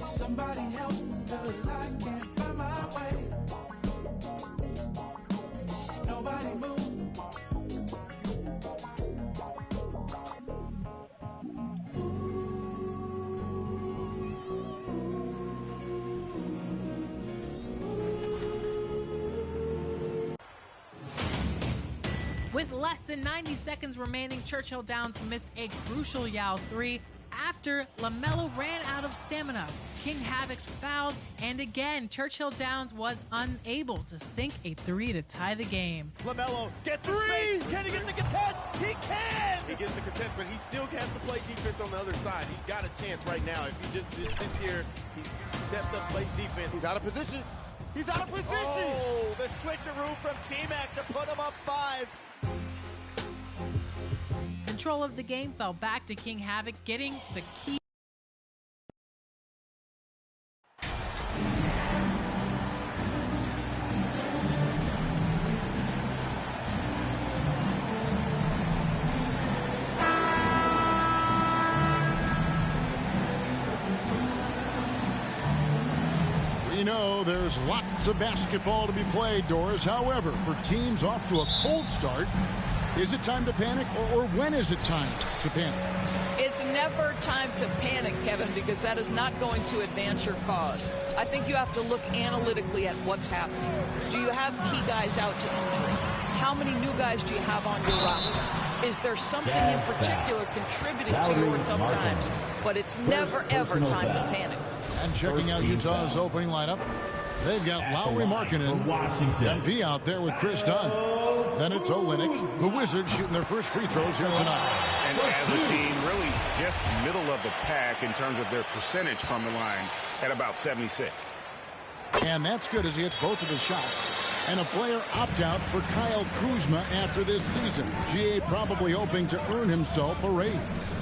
Somebody help, 'cause I can't find my way. Nobody move. With less than 90 seconds remaining, Churchill Downs missed a crucial Yao 3 after LaMelo ran out of stamina. King Havoc fouled, and again, Churchill Downs was unable to sink a 3 to tie the game. LaMelo gets three! Can he get the contest? He can! He gets the contest, but he still has to play defense on the other side. He's got a chance right now. If he just sits here, he steps up, plays defense. He's out of position. He's out of position! Oh, the switcheroo from T-Mac to put him up 5. Control of the game fell back to King Havoc, getting the key. We know there's lots of basketball to be played, Doris. However, for teams off to a cold start, is it time to panic, or when is it time to panic? It's never time to panic, Kevin, because that is not going to advance your cause. I think you have to look analytically at what's happening. Do you have key guys out to injury? How many new guys do you have on your roster? Is there something in particular contributing to your tough times? But it's never, ever time to panic. And checking out Utah's opening lineup, they've got Lauri Markkanen, MP out there with Chris Dunn. Then it's Olynyk, the Wizards, shooting their first free throws here tonight. And as a team, really just middle of the pack in terms of their percentage from the line at about 76. And that's good as he hits both of his shots. And a player opt-out for Kyle Kuzma after this season. GA probably hoping to earn himself a raise.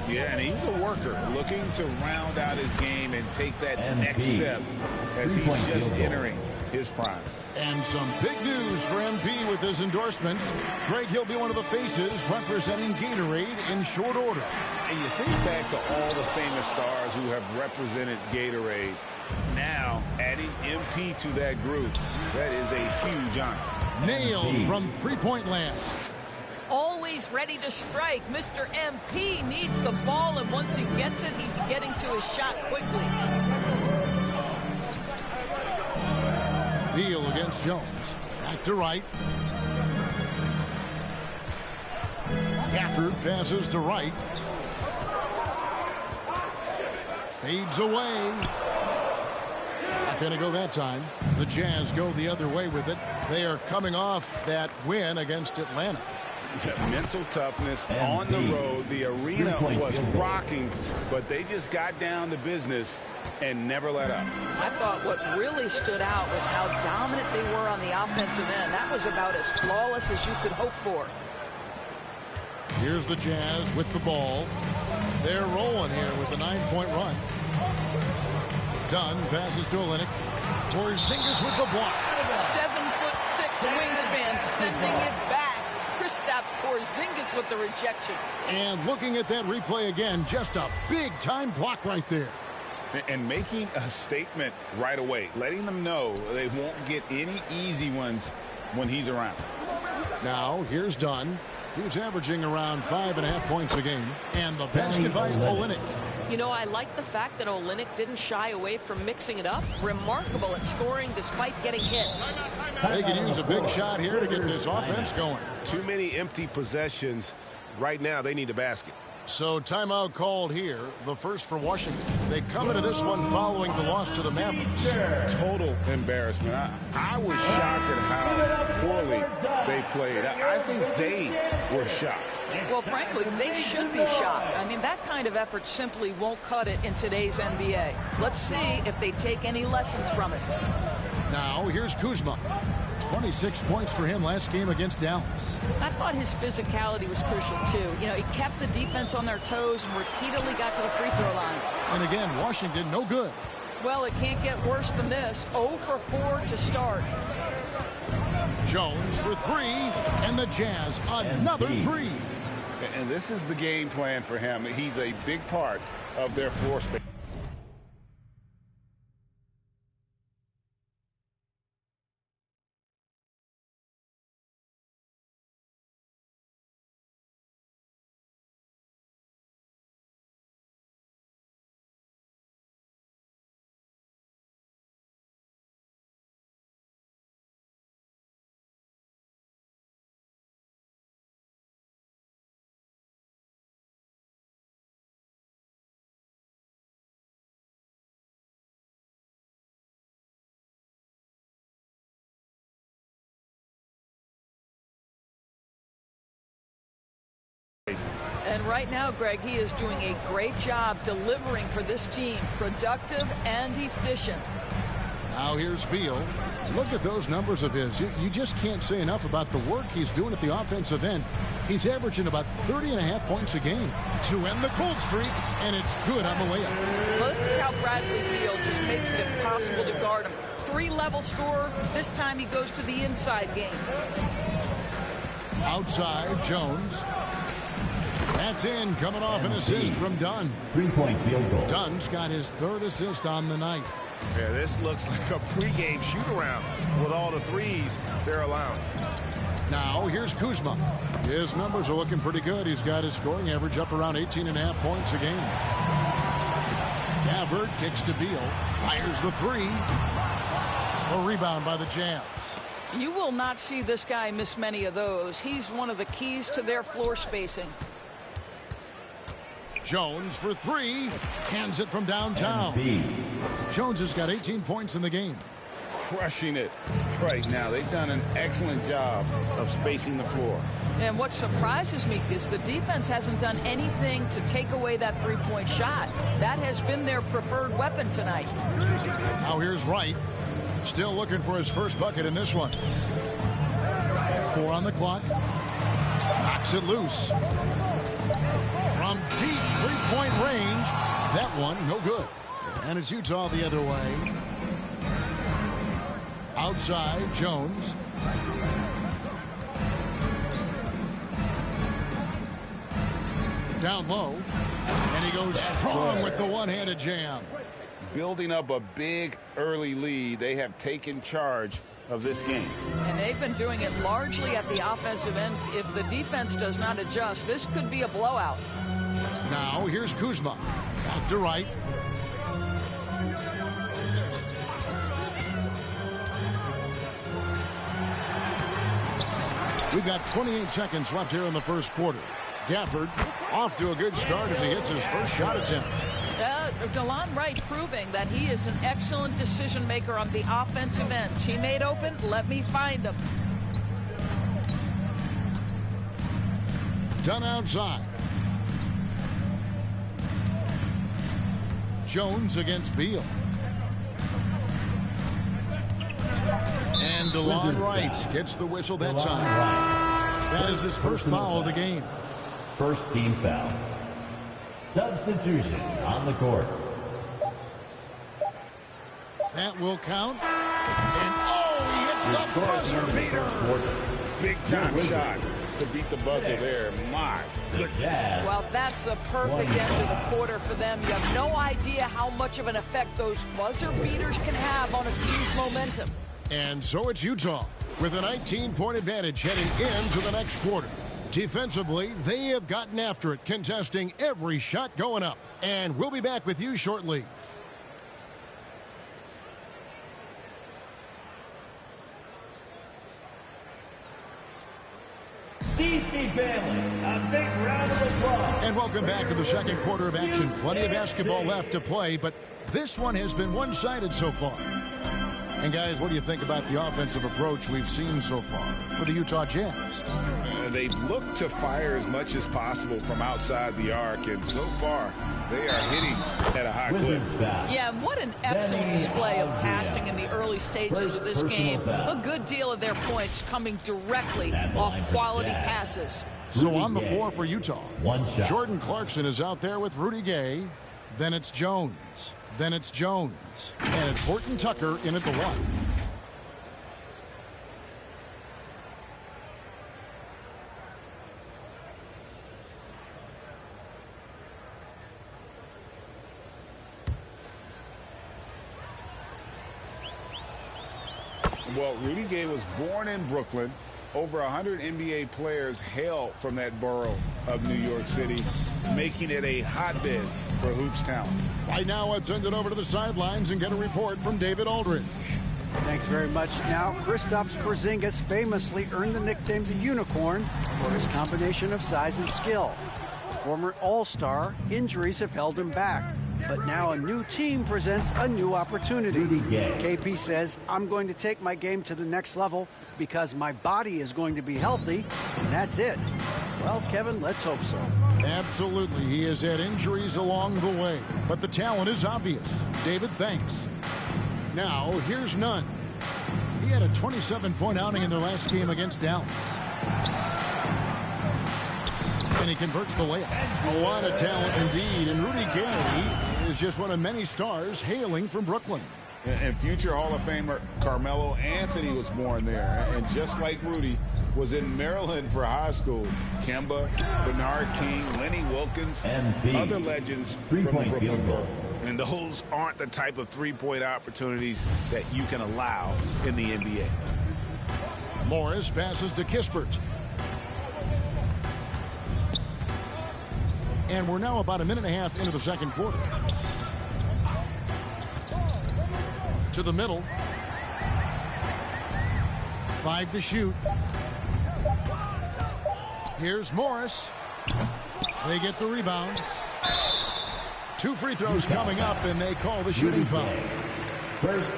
Yeah, and he's a worker looking to round out his game and take that next step as he's just entering his prime. And some big news for MP with his endorsements. Greg, he'll be one of the faces representing Gatorade in short order. And you think back to all the famous stars who have represented Gatorade. Now, adding MP to that group, that is a huge honor. Nailed from three-point land. Always ready to strike. Mr. MP needs the ball, and once he gets it, he's getting to his shot quickly. Beal against Jones. Back to Wright. Gafford passes to Wright. Fades away. Not going to go that time. The Jazz go the other way with it. They are coming off that win against Atlanta. Mental toughness on the road. The arena was rocking, but they just got down to business and never let up. I thought what really stood out was how dominant they were on the offensive end. That was about as flawless as you could hope for. Here's the Jazz with the ball. They're rolling here with a 9-point run. Dunn passes to Olynyk. Porzingis with the block. 7'6" wingspan sending it back. Kristaps Porzingis with the rejection. And looking at that replay again, just a big-time block right there. And making a statement right away, letting them know they won't get any easy ones when he's around. Now, here's Dunn. He's averaging around 5.5 points a game. And the basket by Olynyk. You know, I like the fact that Olynyk didn't shy away from mixing it up. Remarkable at scoring despite getting hit. They could use a big shot here to get this offense going. Too many empty possessions. Right now, they need a basket. So timeout called here, the first for Washington. They come into this one following the loss to the Mavericks. Total embarrassment. I was shocked at how poorly they played. I think they were shocked. Well, frankly, they should be shocked. I mean, that kind of effort simply won't cut it in today's NBA. Let's see if they take any lessons from it. Now, here's Kuzma. 26 points for him last game against Dallas. I thought his physicality was crucial, too. You know, he kept the defense on their toes and repeatedly got to the free throw line. And again, Washington, no good. Well, it can't get worse than this. 0 for 4 to start. Jones for 3, and the Jazz another 3. And this is the game plan for him. He's a big part of their floor space. And right now, Greg, he is doing a great job delivering for this team, productive and efficient. Now here's Beal. Look at those numbers of his. You just can't say enough about the work he's doing at the offensive end. He's averaging about 30.5 points a game to end the cold streak, and it's good on the layup. Well, this is how Bradley Beal just makes it impossible to guard him. 3-level scorer. This time he goes to the inside game. Outside, Jones. That's in, coming off an assist from Dunn. 3-point field goal. Dunn's got his 3rd assist on the night. Yeah, this looks like a pregame shoot-around with all the threes they're allowing. Now, here's Kuzma. His numbers are looking pretty good. He's got his scoring average up around 18.5 points a game. Gafford kicks to Beal. Fires the 3. A rebound by the Jazz. You will not see this guy miss many of those. He's one of the keys to their floor spacing. Jones for 3. Cans it from downtown. Jones has got 18 points in the game. Crushing it right now. They've done an excellent job of spacing the floor. And what surprises me is the defense hasn't done anything to take away that 3-point shot. That has been their preferred weapon tonight. Now here's Wright. Still looking for his first bucket in this one. 4 on the clock. Knocks it loose. From deep 3-point range. That one, no good. And it's Utah the other way. Outside, Jones. Down low. And he goes strong with the one-handed jam. Building up a big early lead. They have taken charge of this game. And they've been doing it largely at the offensive end. If the defense does not adjust, this could be a blowout. Now here's Kuzma. Back to Wright. We've got 28 seconds left here in the first quarter. Gafford off to a good start as he hits his first shot attempt. Delon Wright proving that he is an excellent decision maker on the offensive end. He made open, let me find him. Done outside. Jones against Beal. And Delon Wright gets the whistle that time. That is his first foul of the game. First team foul. Substitution on the court. That will count. And he hits the buzzer beater. Big time shot to beat the buzzer there. My goodness. Well, that's a perfect end of the quarter for them. You have no idea how much of an effect those buzzer beaters can have on a team's momentum. And so it's Utah with a 19-point advantage heading into the next quarter. Defensively, they have gotten after it, contesting every shot going up. And we'll be back with you shortly. DC family, a big round of applause. And welcome back to the second quarter of action. Plenty of basketball left to play, but this one has been one-sided so far. And guys, what do you think about the offensive approach we've seen so far for the Utah Jazz? They've looked to fire as much as possible from outside the arc, and so far they are hitting at a high clip. Yeah, and what an excellent display of passing in the early stages of this game. A good deal of their points coming directly off quality passes. So on the floor for Utah, Jordan Clarkson is out there with Rudy Gay. Then it's Jones. Then it's Jones. And it's Horton Tucker in at the one. Well, Rudy Gay was born in Brooklyn. Over 100 NBA players hail from that borough of New York City, making it a hotbed for hoops talent. Right now, let's send it over to the sidelines and get a report from David Aldridge. Thanks very much. Now, Kristaps Porzingis famously earned the nickname the Unicorn for his combination of size and skill. The former All-Star, injuries have held him back. But now a new team presents a new opportunity. KP says, I'm going to take my game to the next level because my body is going to be healthy, and that's it. Well, Kevin, let's hope so. Absolutely. He has had injuries along the way, but the talent is obvious. David, thanks. Now, here's Nunn. He had a 27-point outing in their last game against Dallas. And he converts the layup. A lot of talent indeed. And Rudy Gay is just one of many stars hailing from Brooklyn. And future Hall of Famer Carmelo Anthony was born there. And just like Rudy, was in Maryland for high school. Kemba, Bernard King, Lenny Wilkins, other legends from Brooklyn. And those aren't the type of three-point opportunities that you can allow in the NBA. Morris passes to Kispert. And we're now about a minute and a half into the second quarter. To the middle. 5 to shoot. Here's Morris. They get the rebound. 2 free throws coming up, and they call the shooting foul.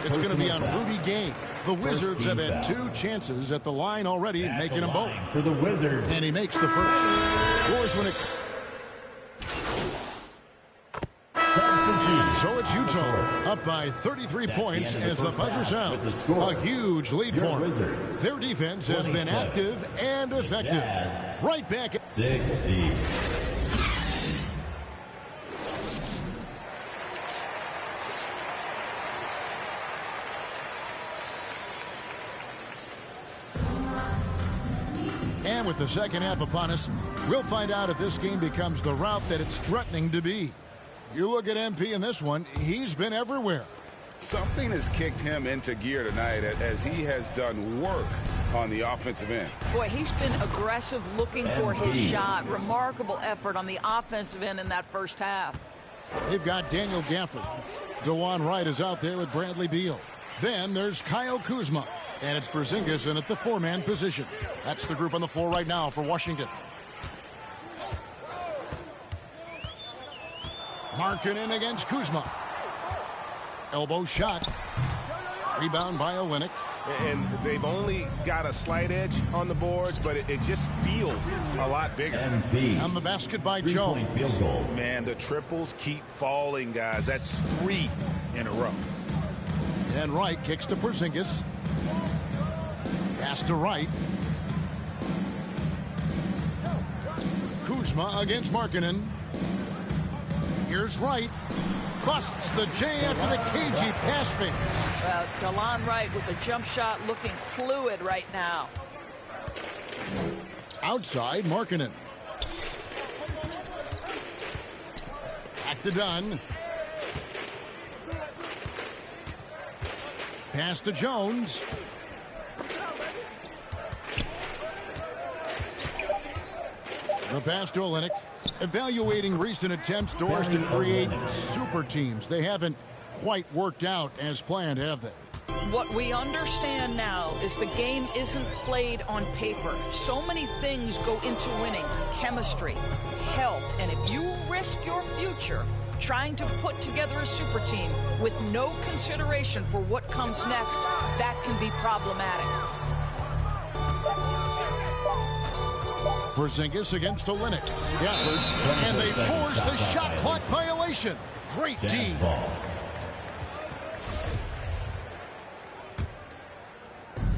It's going to be on Rudy Gay. The Wizards have had 2 chances at the line already, making them both. For the Wizards. And he makes the first. Boys, when it... So it's Utah up by 33 points as the buzzer sounds. A huge lead for them. Their defense has been active and effective. Right back at 60. And with the second half upon us, we'll find out if this game becomes the route that it's threatening to be. You look at MP in this one, he's been everywhere. Something has kicked him into gear tonight as he has done work on the offensive end. Boy, he's been aggressive looking for his shot. Remarkable effort on the offensive end in that first half. They've got Daniel Gafford. DeJuan Wright is out there with Bradley Beal. Then there's Kyle Kuzma. And it's Porzingis in at the 4-man position. That's the group on the floor right now for Washington. Markkanen against Kuzma. Elbow shot. Rebound by Olynyk. And they've only got a slight edge on the boards, but it just feels a lot bigger. On the basket by Jones. Man, the triples keep falling, guys. That's 3 in a row. And Wright kicks to Porzingis. Pass to Wright. Kuzma against Markkanen. Here's Wright. Busts the J after the cagey pass fake. DeLon Wright with a jump shot looking fluid right now. Outside, Markkanen. Back to Dunn. Pass to Jones. The pass to Olynyk. Evaluating recent attempts, Doris, to create super teams. They haven't quite worked out as planned, have they? What we understand now is the game isn't played on paper. So many things go into winning. Chemistry, health, and if you risk your future trying to put together a super team with no consideration for what comes next, that can be problematic. Porzingis against Olynyk. Gafford, and they force the shot clock violation. Great team.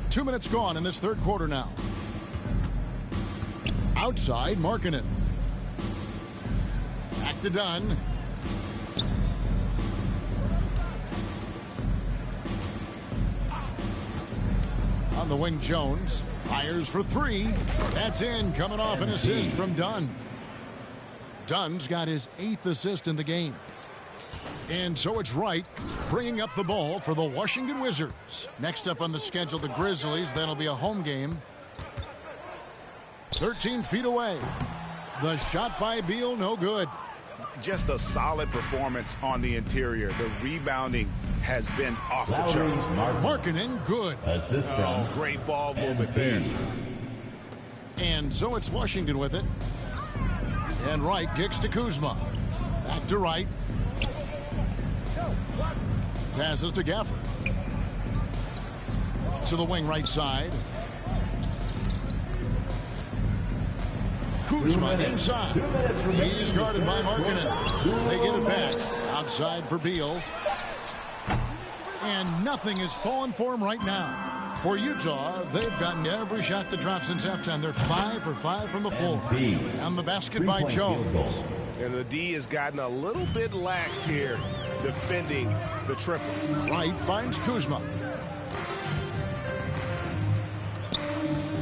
2 minutes gone in this third quarter now. Outside, Markkanen. Back to Dunn. On the wing, Jones. Fires for 3. That's in, coming off an assist from Dunn. Dunn's got his 8th assist in the game. And so it's Wright bringing up the ball for the Washington Wizards. Next up on the schedule, the Grizzlies. That'll be a home game. 13 feet away. The shot by Beal, no good. Just a solid performance on the interior. The rebounding has been off the charts. Markkanen, good. Assist from great ball movement there. And so it's Washington with it. And Wright kicks to Kuzma. Back to Wright. Passes to Gafford. To the wing right side. Kuzma inside. He's guarded by Markkanen. They get it back. Outside for Beal. And nothing is falling for him right now. For Utah, they've gotten every shot that dropped since halftime. They're 5 for 5 from the floor. And the basket by Jones. And the D has gotten a little bit laxed here defending the triple. Wright finds Kuzma.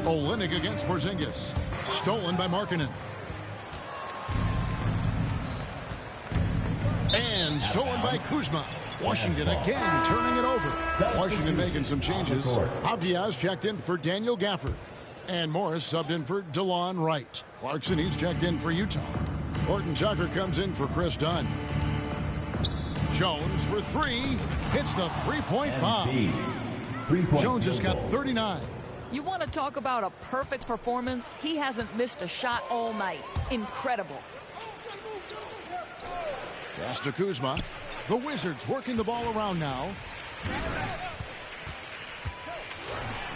Olynyk against Porzingis. Stolen by Markkanen. And stolen by Kuzma. Washington again turning it over. Washington making some changes. Avdiaz checked in for Daniel Gafford. And Morris subbed in for DeLon Wright. Clarkson, he's checked in for Utah. Horton Tucker comes in for Chris Dunn. Jones for three. Hits the three-point bomb. Jones has got 39. You want to talk about a perfect performance? He hasn't missed a shot all night. Incredible. Pass to Kuzma. The Wizards working the ball around now.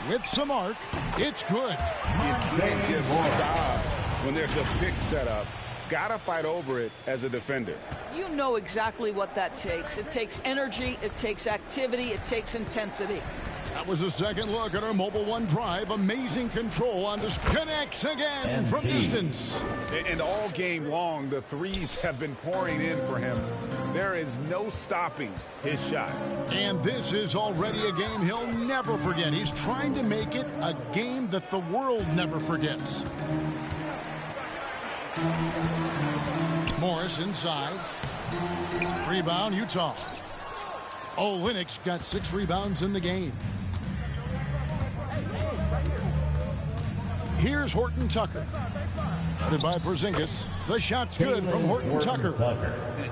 With some arc. It's good. You can't just stop when there's a pick set up. Gotta fight over it as a defender. You know exactly what that takes. It takes energy, it takes activity, it takes intensity. That was a second look at our Mobile One drive. Amazing control on this. Connects again from distance. And all game long, the threes have been pouring in for him. There is no stopping his shot. And this is already a game he'll never forget. He's trying to make it a game that the world never forgets. Morris inside. Rebound, Utah. Olynyk's got 6 rebounds in the game. Here's Horton Tucker. Guarded by Porzingis. The shot's good from Horton Tucker.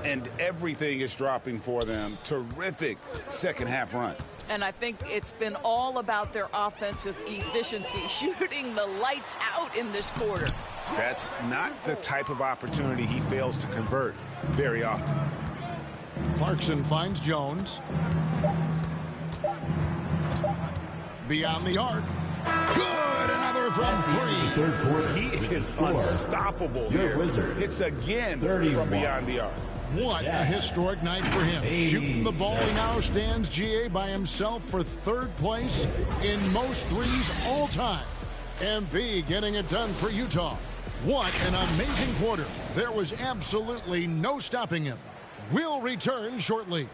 And everything is dropping for them. Terrific second half run. And I think it's been all about their offensive efficiency, shooting the lights out in this quarter. That's not the type of opportunity he fails to convert very often. Clarkson finds Jones. Beyond the arc. Good! Another from 3. He is unstoppable here. It's again from beyond the arc. What a historic night for him. Shooting the ball, he now stands GA by himself for 3rd place in most threes all time. MB getting it done for Utah. What an amazing quarter. There was absolutely no stopping him. We'll return shortly.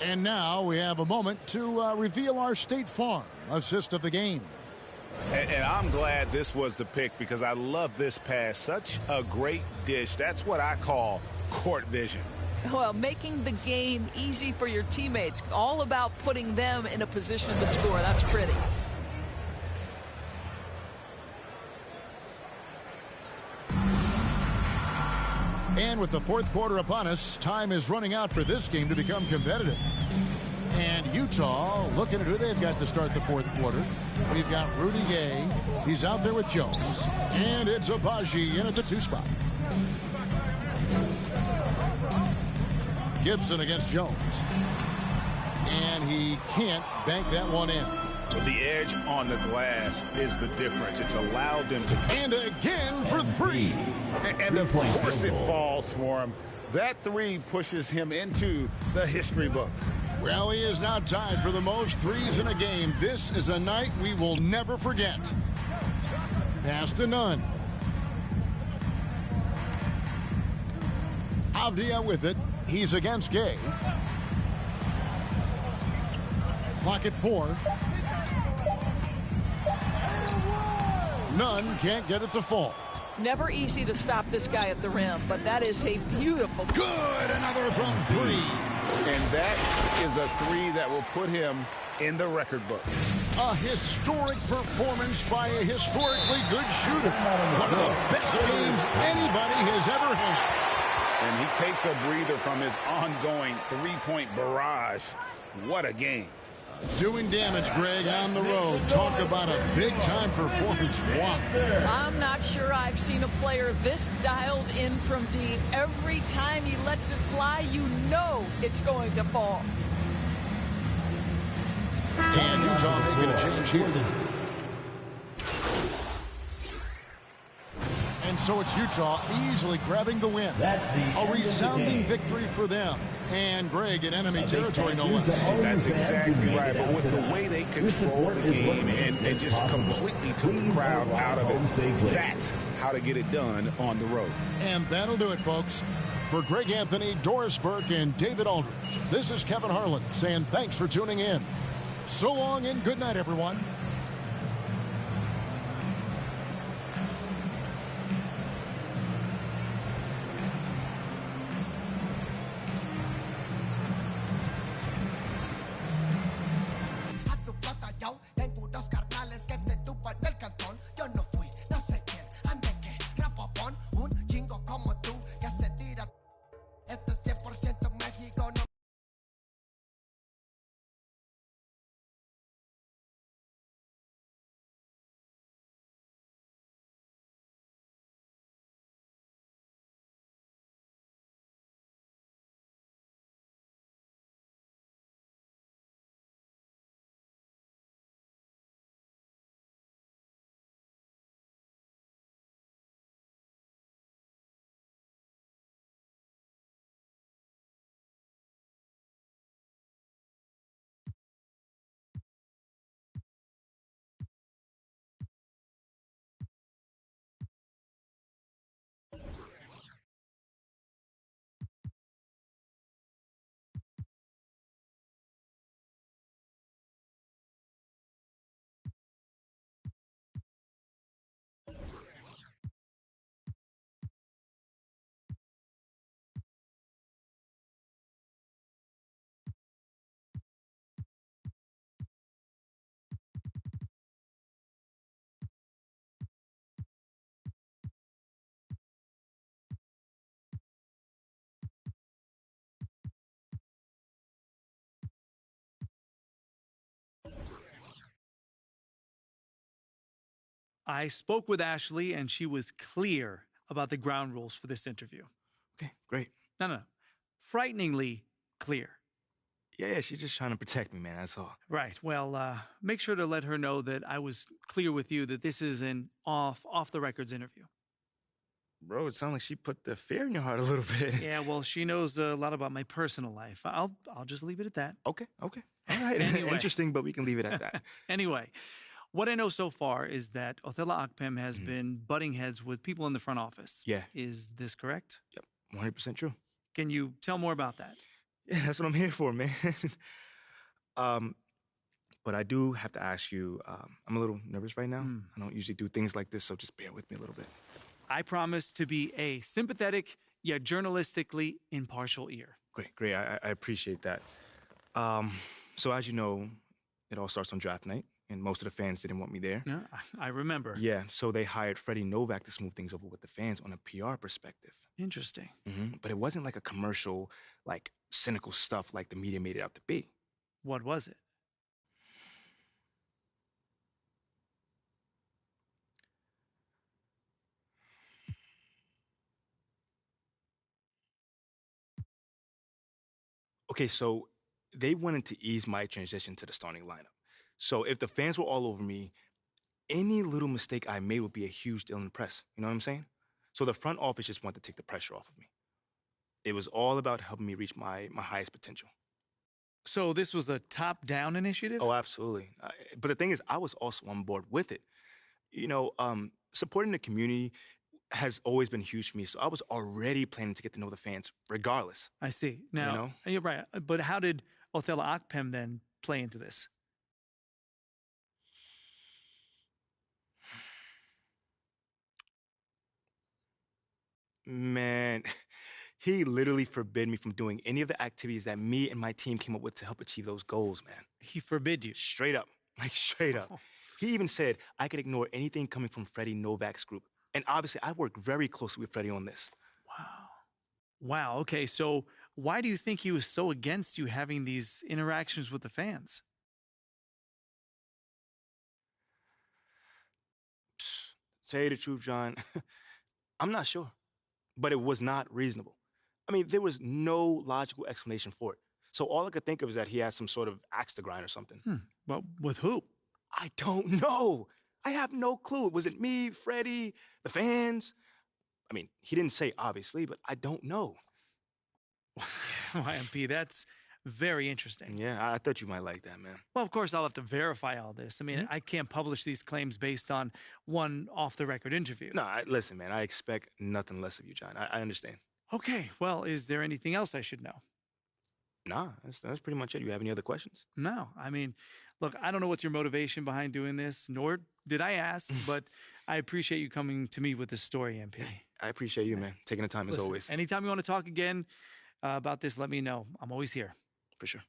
And now we have a moment to reveal our State Farm assist of the game. And I'm glad this was the pick because I love this pass. Such a great dish. That's what I call court vision. Well, making the game easy for your teammates. All about putting them in a position to score. That's pretty. And with the 4th quarter upon us, time is running out for this game to become competitive. And Utah looking at who they've got to start the 4th quarter. We've got Rudy Gay. He's out there with Jones. And it's Agbaji in at the 2 spot. Gibson against Jones. And he can't bank that one in. But the edge on the glass is the difference. It's allowed them to... And again for 3. And of course it falls for him. That 3 pushes him into the history books. Well, he is now tied for the most threes in a game. This is a night we will never forget. Pass to Nunn. Avdia with it. He's against Gay. Clock at 4. None can't get it to fall. Never easy to stop this guy at the rim, but that is a beautiful... Good, another from three. And that is a three that will put him in the record book. A historic performance by a historically good shooter. One of the best games anybody has ever had. And he takes a breather from his ongoing three-point barrage. What a game. Doing damage, Greg, on the road. Talk about a big-time performance. Wow. I'm not sure I've seen a player this dialed in from deep. Every time he lets it fly, you know it's going to fall. And Utah making a change here. And so it's Utah easily grabbing the win. A resounding victory for them. And Greg in enemy territory, no less. That's exactly right. But with the way they controlled the game and just completely took the crowd out of it, that's how to get it done on the road. And that'll do it, folks. For Greg Anthony, Doris Burke, and David Aldridge, this is Kevin Harlan saying thanks for tuning in. So long and good night, everyone. I spoke with Ashley, and she was clear about the ground rules for this interview. Okay, great. No. Frighteningly clear. Yeah, she's just trying to protect me, man, that's all. Right. Well, make sure to let her know that I was clear with you that this is an off-the-records interview. Bro, it sounds like she put the fear in your heart a little bit. Yeah, well, she knows a lot about my personal life. I'll just leave it at that. Okay. All right. Anyway. Interesting, but we can leave it at that. Anyway, what I know so far is that Othella Akpem has been butting heads with people in the front office. Yeah. Is this correct? Yep, 100% true. Can you tell more about that? Yeah, that's what I'm here for, man. But I do have to ask you, I'm a little nervous right now. I don't usually do things like this, so just bear with me a little bit. I promise to be a sympathetic yet journalistically impartial ear. Great. I appreciate that. So as you know, it all starts on draft night, and most of the fans didn't want me there. Yeah, I remember. Yeah, so they hired Freddie Novak to smooth things over with the fans on a PR perspective. Interesting. But it wasn't like a commercial, like cynical stuff like the media made it out to be. What was it? Okay, so they wanted to ease my transition to the starting lineup. So if the fans were all over me, any little mistake I made would be a huge deal in the press. You know what I'm saying? So the front office just wanted to take the pressure off of me. It was all about helping me reach my highest potential. So this was a top-down initiative? Oh, absolutely. But the thing is, I was also on board with it. You know, supporting the community has always been huge for me, so I was already planning to get to know the fans regardless. I see. Now, you know? You're right. But how did Othella Akpem then play into this? Man, he literally forbid me from doing any of the activities that me and my team came up with to help achieve those goals, man. He forbid you? Straight up. Like, straight up. He even said I could ignore anything coming from Freddie Novak's group. And obviously, I work very closely with Freddie on this. Wow, okay, so why do you think he was so against you having these interactions with the fans? Say the truth, John. I'm not sure. But it was not reasonable. I mean, there was no logical explanation for it. So all I could think of is that he had some sort of axe to grind or something. Well, with who? I don't know. I have no clue. Was it me, Freddie, the fans? I mean, he didn't say obviously, but I don't know. YMP, that's very interesting. Yeah, I thought you might like that, man. Well, of course, I'll have to verify all this. I mean, I can't publish these claims based on one off-the-record interview. No, listen, man, I expect nothing less of you, John. I understand. Okay, well, is there anything else I should know? Nah, that's pretty much it. You have any other questions? No, I mean, look, I don't know what's your motivation behind doing this, nor did I ask, but I appreciate you coming to me with this story, MP. I appreciate you, man, taking the time as always. Anytime you want to talk again about this, let me know. I'm always here. For sure.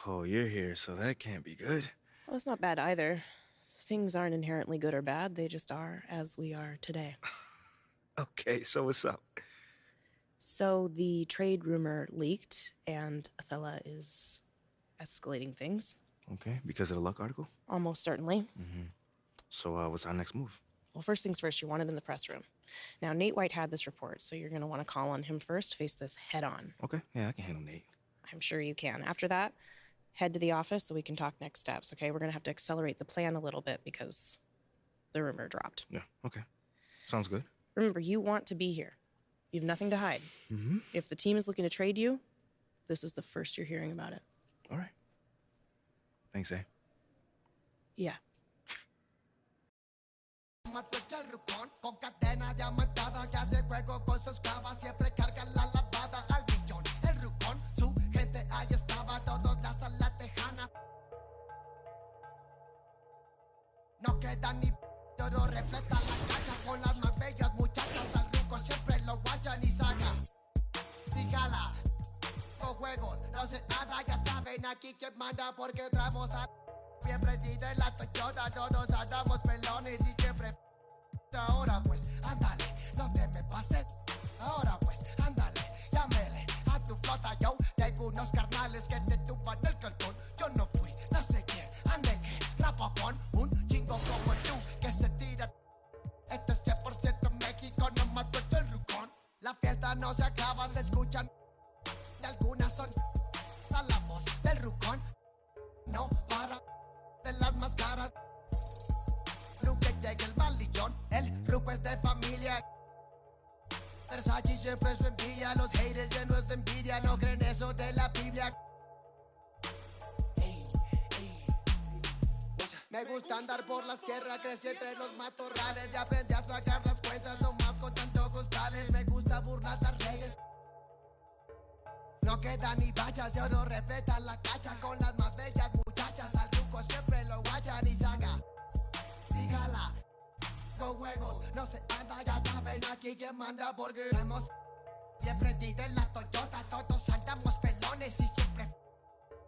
Oh, you're here, so that can't be good. Well, it's not bad either. Things aren't inherently good or bad. They just are as we are today. Okay, so what's up? So the trade rumor leaked, and Othello is escalating things. Okay, because of the Luck article? Almost certainly. So what's our next move? Well, first things first, you're wanted in the press room. Now, Nate White had this report, so you're going to want to call on him first, face this head on. Okay, yeah, I can handle Nate. I'm sure you can. After that, head to the office so we can talk next steps, okay? We're going to have to accelerate the plan a little bit because the rumor dropped. Yeah, okay. Sounds good. Remember, you want to be here. You have nothing to hide. If the team is looking to trade you, this is the first you're hearing about it. All right. Thanks, eh? Yeah. No queda ni oro, refleja la cacha con las más bellas muchachas. Al ruco siempre lo guachan y saca. Dígala, con juegos, no sé nada, ya saben aquí quién manda porque entramos a bien prendida en la Toyota. Todos andamos pelones y siempre. Ahora pues, ándale, no te me pases. Ahora pues, ándale, llámele a tu flota. Yo tengo unos carnales que te tumban el cantón. Yo no fui, no sé quién, ande que rapa con un chingo como tú que se tira. Este es 100% México, no mato el rucón. La fiesta no se acaba, se escuchan. Y algunas son a la voz del rucón. No para de las más caras. Ruque llega el balillón, el ruco es de familia. Versace siempre su envidia, los haters llenos de envidia, no creen eso de la Biblia. Me gusta andar por la sierra, crecí entre los matorrales y aprendí a sacar las cuentas nomás con tanto costales. Me gusta burlar las redes. No queda ni vallas, yo no respeta la cacha con las más bellas muchachas. Al ruco siempre lo guachan y saca. Dígala, con juegos, no se anda, ya saben aquí quién manda porque hemos siempre dicho en la Toyota, todos andamos pelones y siempre.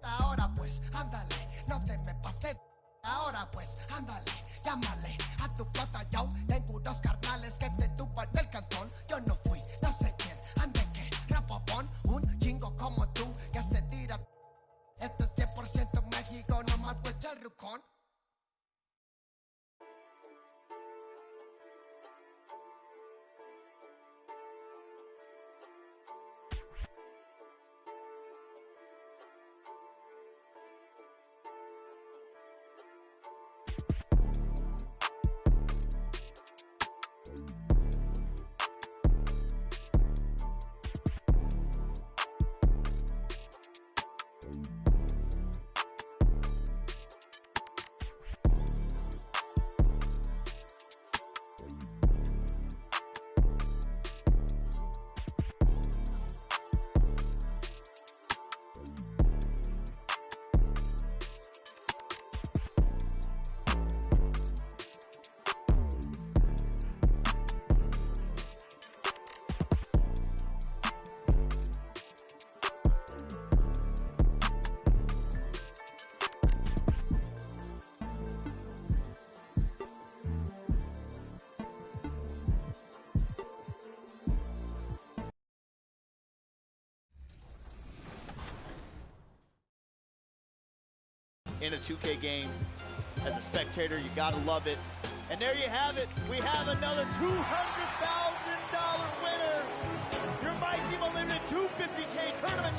Ahora pues, ándale, no te me pases. Ahora pues, ándale, llámale a tu flota. Yo tengo unos carnales que te tumban el cantón. Yo no fui, no sé quién, ande que rapopón. Un chingo como tú que se tira. Esto es 100% México, no más huecha el rucón. in a 2K game. As a spectator, you gotta love it. And there you have it. We have another $200,000 winner. Your My Team Unlimited 250K tournament